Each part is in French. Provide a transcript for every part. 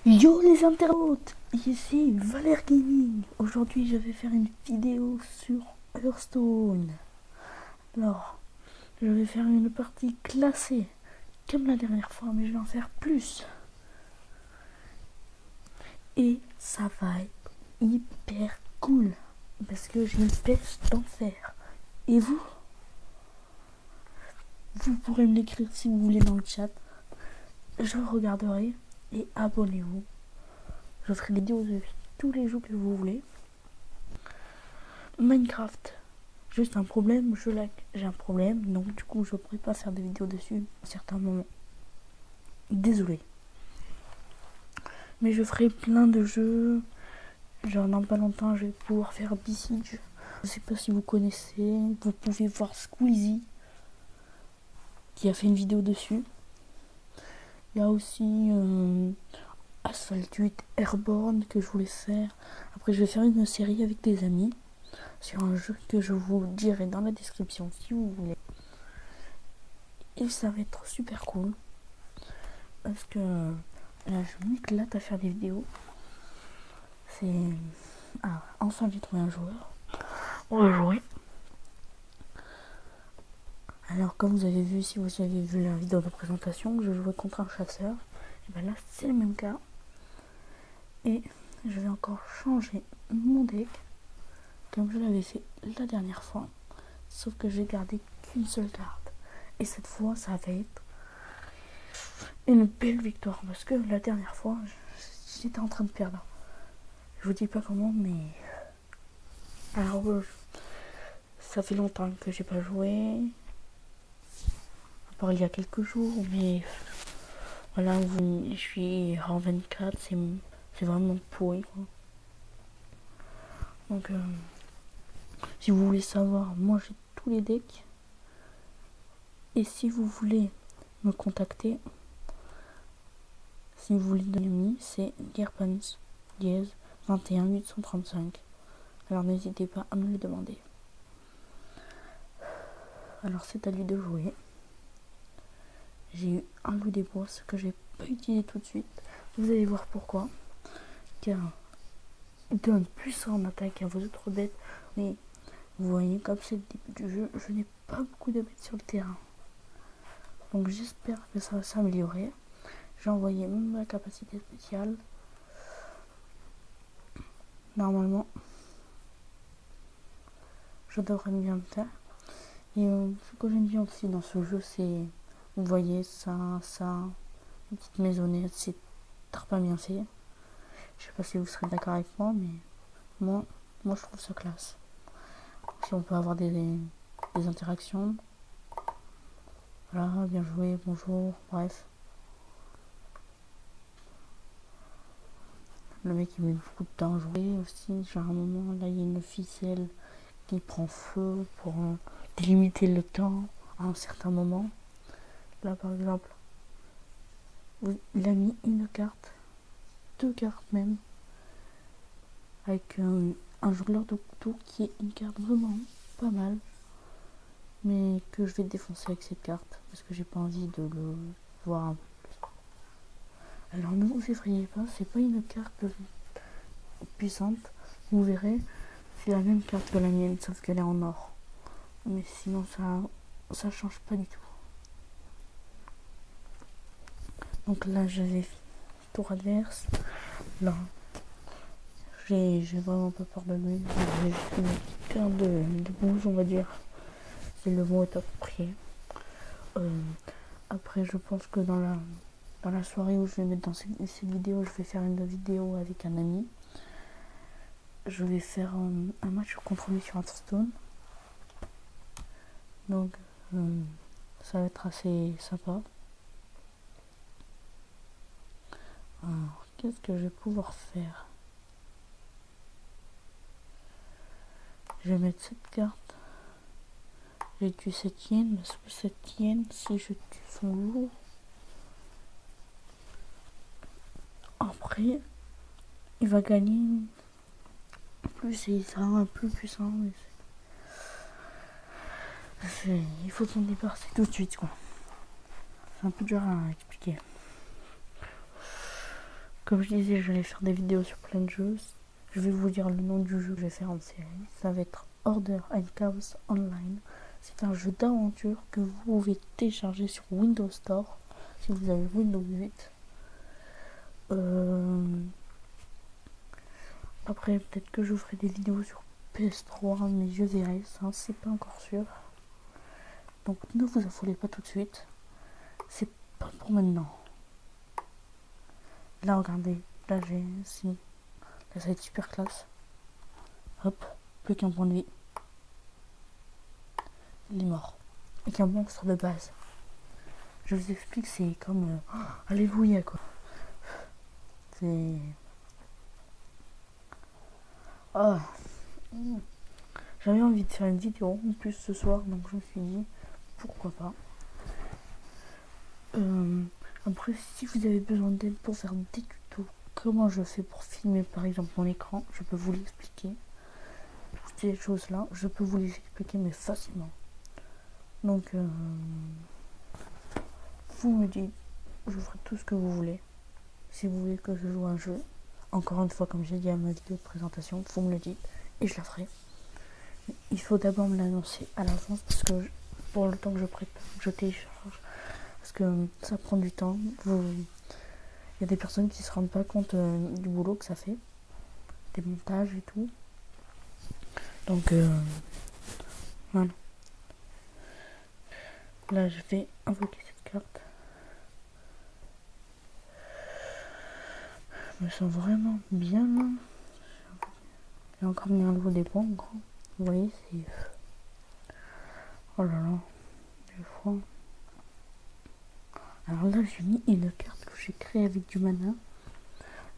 Yo les internautes, ici Valère Gaming. Aujourd'hui je vais faire une vidéo sur Hearthstone. Alors, je vais faire une partie classée comme la dernière fois, mais je vais en faire plus. Et ça va être hyper cool parce que j'ai une pêche d'en faire. Et vous? Vous pourrez me l'écrire si vous voulez dans le chat. Je regarderai et abonnez-vous. Je ferai des vidéos de tous les jours que vous voulez. Minecraft, juste un problème, j'ai un problème, donc du coup je ne pourrai pas faire de vidéos dessus à certains moments. Désolé. Mais je ferai plein de jeux. Genre dans pas longtemps je vais pouvoir faire Besiege. Je sais pas si vous connaissez, vous pouvez voir Squeezie qui a fait une vidéo dessus. Il y a aussi Asphalt 8 Airborne que je voulais faire. Après je vais faire une série avec des amis sur un jeu que je vous dirai dans la description si vous voulez. Et ça va être super cool. Parce que là je m'éclate à faire des vidéos. Enfin j'ai trouvé un joueur. On va jouer. Alors comme vous avez vu, si vous avez vu la vidéo de présentation, je jouais contre un chasseur. Et bien là c'est le même cas. Et je vais encore changer mon deck comme je l'avais fait la dernière fois. Sauf que j'ai gardé qu'une seule carte. Et cette fois ça va être une belle victoire. Parce que la dernière fois j'étais en train de perdre. Je vous dis pas comment, mais alors ça fait longtemps que j'ai pas joué, à part il y a quelques jours, mais voilà, je suis en 24, c'est vraiment pourri quoi. Donc si vous voulez savoir, moi j'ai tous les decks, et si vous voulez me contacter, si vous voulez donner une c'est Gearpants dièse 21 835. Alors n'hésitez pas à me le demander. Alors c'est à lui de jouer. J'ai eu un loup des bois, ce que j'ai pas utilisé tout de suite. Vous allez voir pourquoi. Car il donne plus en attaque à vos autres bêtes. Mais vous voyez, comme c'est le début du jeu, je n'ai pas beaucoup de bêtes sur le terrain. Donc j'espère que ça va s'améliorer. J'ai envoyé même la capacité spéciale. Normalement, je devrais bien le faire. Et ce que j'aime bien aussi dans ce jeu, c'est, vous voyez, ça, une petite maisonnette, c'est pas bien fait. Je sais pas si vous serez d'accord avec moi, mais moi je trouve ça classe. Si on peut avoir des interactions. Voilà, bien joué, bonjour, bref. Le mec il met beaucoup de temps à jouer aussi. Genre à un moment là il y a une ficelle qui prend feu pour délimiter le temps à un certain moment. Là par exemple, il a mis une carte, deux cartes même, avec un jongleur de couteau qui est une carte vraiment pas mal, mais que je vais défoncer avec cette carte parce que j'ai pas envie de le voir un peu plus. Alors ne vous effrayez pas, c'est pas une carte puissante, vous verrez, c'est la même carte que la mienne sauf qu'elle est en or, mais sinon ça change pas du tout. Donc là j'avais tour adverse, là j'ai vraiment pas peur de lui, j'ai juste une petite carte de bouge on va dire, c'est le mot est approprié. Après je pense que dans la soirée où je vais mettre dans cette vidéo, je vais faire une vidéo avec un ami. Je vais faire un match contre lui sur Hearthstone. Donc ça va être assez sympa. Alors qu'est-ce que je vais pouvoir faire? Je vais mettre cette carte. J'ai tué cette hyène, parce que cette hyène, si je tue son loup, après, il va gagner plus et il sera un peu puissant. Il faut s'en débarrasser tout de suite, quoi. C'est un peu dur à expliquer. Comme je disais, j'allais faire des vidéos sur plein de jeux. Je vais vous dire le nom du jeu que je vais faire en série. Ça va être Order and Chaos Online. C'est un jeu d'aventure que vous pouvez télécharger sur Windows Store si vous avez Windows 8. Après, peut-être que je ferai des vidéos sur PS3, mais je verrai, ça c'est pas encore sûr. Donc ne vous affolez pas tout de suite. C'est pas pour maintenant. Là, regardez, là j'ai si. Là, ça va être super classe. Hop, plus qu'un point de vie. Il est mort. Avec un monstre de base. Je vous explique, c'est comme alléluia quoi. C'est. Ah. J'avais envie de faire une vidéo en plus ce soir, donc je me suis dit pourquoi pas. Après, si vous avez besoin d'aide pour faire des tutos, comment je fais pour filmer par exemple mon écran, je peux vous l'expliquer. Toutes ces choses là, je peux vous les expliquer mais facilement. Donc vous me dites, je ferai tout ce que vous voulez. Si vous voulez que je joue un jeu, encore une fois comme j'ai dit à ma vidéo de présentation, vous me le dites et je la ferai. Il faut d'abord me l'annoncer à l'avance parce que pour le temps que je prépare, je télécharge, parce que ça prend du temps. Il y a des personnes qui se rendent pas compte du boulot que ça fait, des montages et tout. Donc voilà. Là je vais invoquer cette carte. Je me sens vraiment bien là. J'ai encore mis un nouveau dépôt en gros. Vous voyez, c'est. Oh là là, des fois. Alors là, j'ai mis une carte que j'ai créée avec du mana.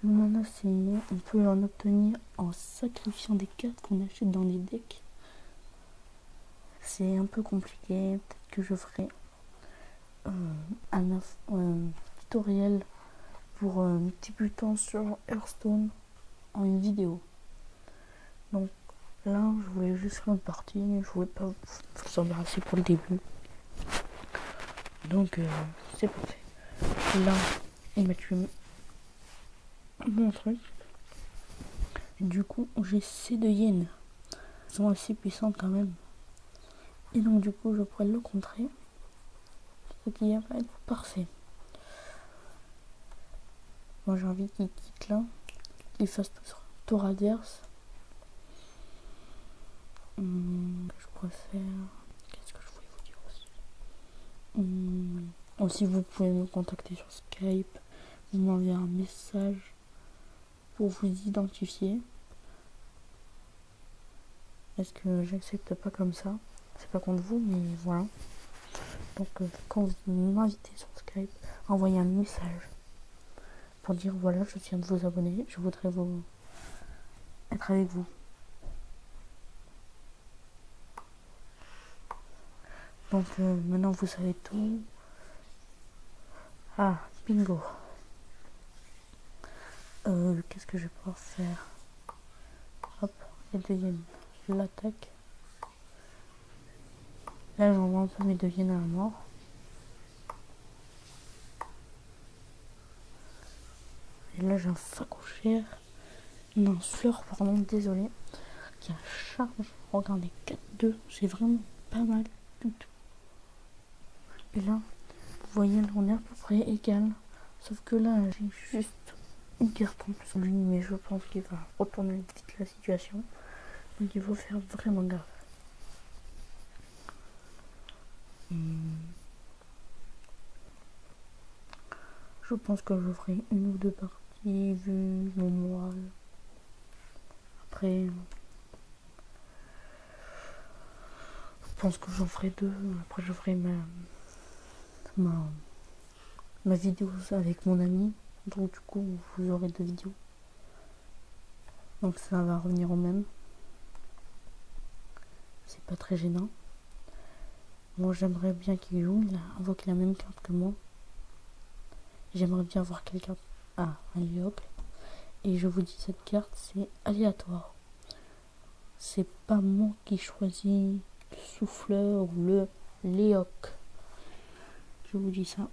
Le mana, c'est. On peut en obtenir en sacrifiant des cartes qu'on achète dans les decks. C'est un peu compliqué. Peut-être que je ferai un tutoriel pour débutant sur Hearthstone en une vidéo. Donc là, je voulais juste faire une partie, mais je voulais pas vous embarrasser pour le début. Donc c'est parfait. Là, il m'a tué mon truc. Et du coup, j'ai ces deux hyènes. Elles sont assez puissantes quand même. Et donc du coup, je pourrais le contrer. Ce qui va être parfait. Moi, j'ai envie qu'il quitte là. Qu'il fasse tout sur tour adverse. Je préfère. Qu'est-ce que je voulais vous dire aussi aussi, vous pouvez me contacter sur Skype. Vous m'envoyez un message pour vous identifier. Est-ce que j'accepte pas comme ça? C'est pas contre vous, mais voilà. Donc quand vous m'invitez sur Skype, envoyez un message pour dire voilà, je viens de vous abonner, je voudrais vous être avec vous. Donc maintenant vous savez tout. Ah, bingo. Qu'est-ce que je vais pouvoir faire? Hop, les deviennent l'attaque. Là j'envoie un peu mes deviennent à la mort. Et là j'ai un facouchère. Non, fleur, pardon, désolé. Qui a charge. Regardez, 4-2. C'est vraiment pas mal du tout. Et là, vous voyez, là, on est à peu près égal. Sauf que là, j'ai juste une carte en plus sur lui, mais je pense qu'il va retourner vite la situation. Donc il faut faire vraiment gaffe. Je pense que je ferai une ou deux parties vu mon moral. Après, je pense que j'en ferai deux. Après, je ferai ma vidéo avec mon ami. Donc du coup, vous aurez deux vidéos. Donc ça va revenir au même. C'est pas très gênant. Moi, j'aimerais bien qu'il joue. Il a invoqué la même carte que moi. J'aimerais bien voir quelqu'un. Ah, un Léoc. Et je vous dis, cette carte, c'est aléatoire. C'est pas moi qui choisis le souffleur ou le Léoc. Je vous dis ça.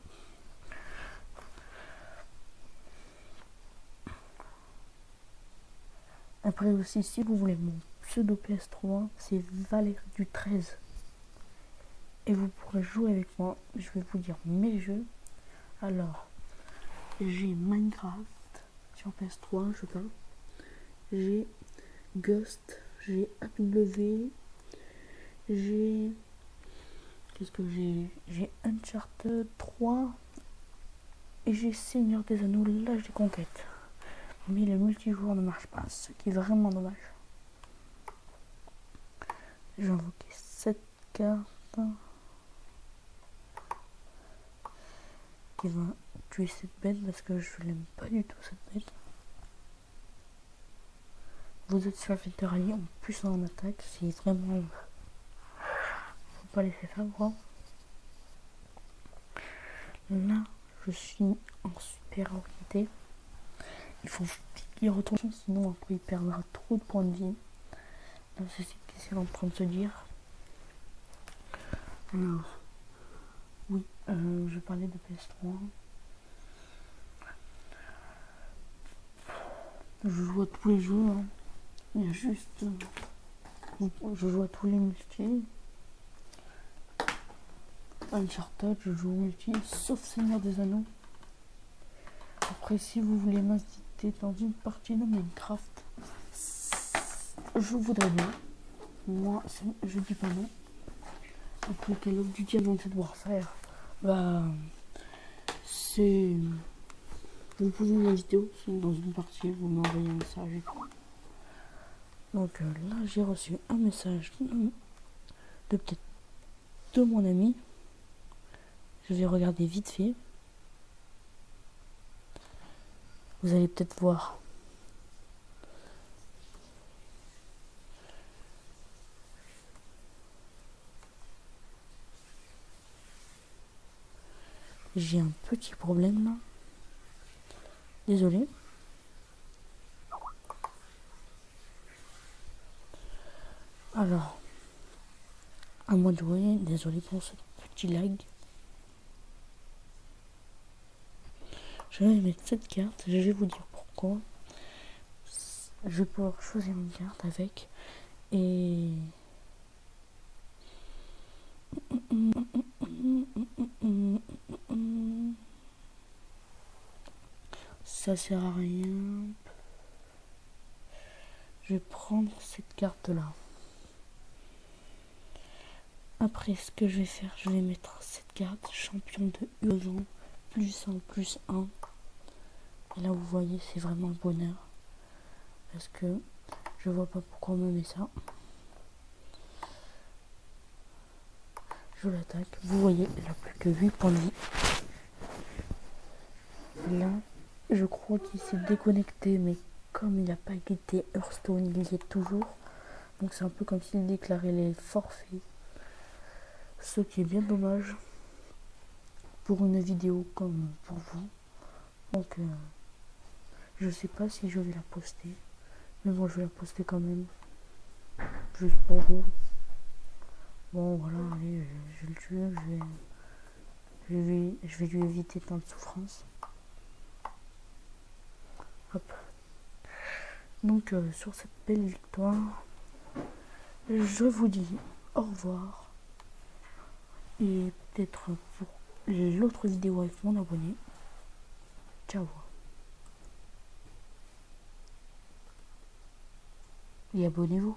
Après aussi, si vous voulez mon pseudo PS3, c'est Valérie du 13. Et vous pourrez jouer avec moi. Je vais vous dire mes jeux. Alors, j'ai Minecraft sur PS3, je parle. J'ai Ghost, j'ai AW, j'ai... Qu'est-ce que j'ai? J'ai Uncharted 3 et j'ai Seigneur des Anneaux, l'âge des conquêtes. Mais le multijoueur ne marche pas, ce qui est vraiment dommage. J'ai invoqué cette carte qui va tuer cette bête parce que je l'aime pas du tout cette bête. Vous êtes sur la Rally en plus en attaque, c'est vraiment... Faut pas laisser faire quoi. Là, je suis en supériorité. Il faut qu'il retourne, sinon après il perdra trop de points de vie. Là, c'est ce qu'il est en train de se dire. Alors, oui, je parlais de PS3. Je joue à tous les jeux. Hein. Il y a juste... je joue à tous les multi. Uncharted, je joue au multi, sauf Seigneur des Anneaux. Après, si vous voulez m'inviter dans une partie de Minecraft, je voudrais bien. Moi, je dis pas non. Après, Call of Duty Advanced Warfare, bah, c'est... Vous pouvez m'inviter aussi dans une partie, vous m'envoyez un message et tout. Donc là, j'ai reçu un message de peut-être de mon ami. Je vais regarder vite fait. Vous allez peut-être voir. J'ai un petit problème là. Désolé. Alors, à moi de jouer. Désolé pour ce petit lag. Je vais mettre cette carte. Je vais vous dire pourquoi. Je vais pouvoir choisir une carte avec. Et... ça sert à rien. Je vais prendre cette carte là. Après, ce que je vais faire, je vais mettre cette carte champion de Urgent +1/+1. Et là, vous voyez, c'est vraiment le bonheur. Parce que je vois pas pourquoi on me met ça. Je l'attaque. Vous voyez, il n'a plus que 8 points de vie. Là, je crois qu'il s'est déconnecté, mais comme il n'a pas quitté Hearthstone, il y est toujours. Donc c'est un peu comme s'il déclarait les forfaits. Ce qui est bien dommage pour une vidéo comme pour vous. Donc je sais pas si je vais la poster. Mais bon, je vais la poster quand même. Juste pour vous. Bon voilà, allez, je le tue, je vais lui éviter tant de souffrance. Hop. Donc sur cette belle victoire, je vous dis au revoir. Et peut-être pour l'autre vidéo avec mon abonné. Ciao. Et abonnez-vous.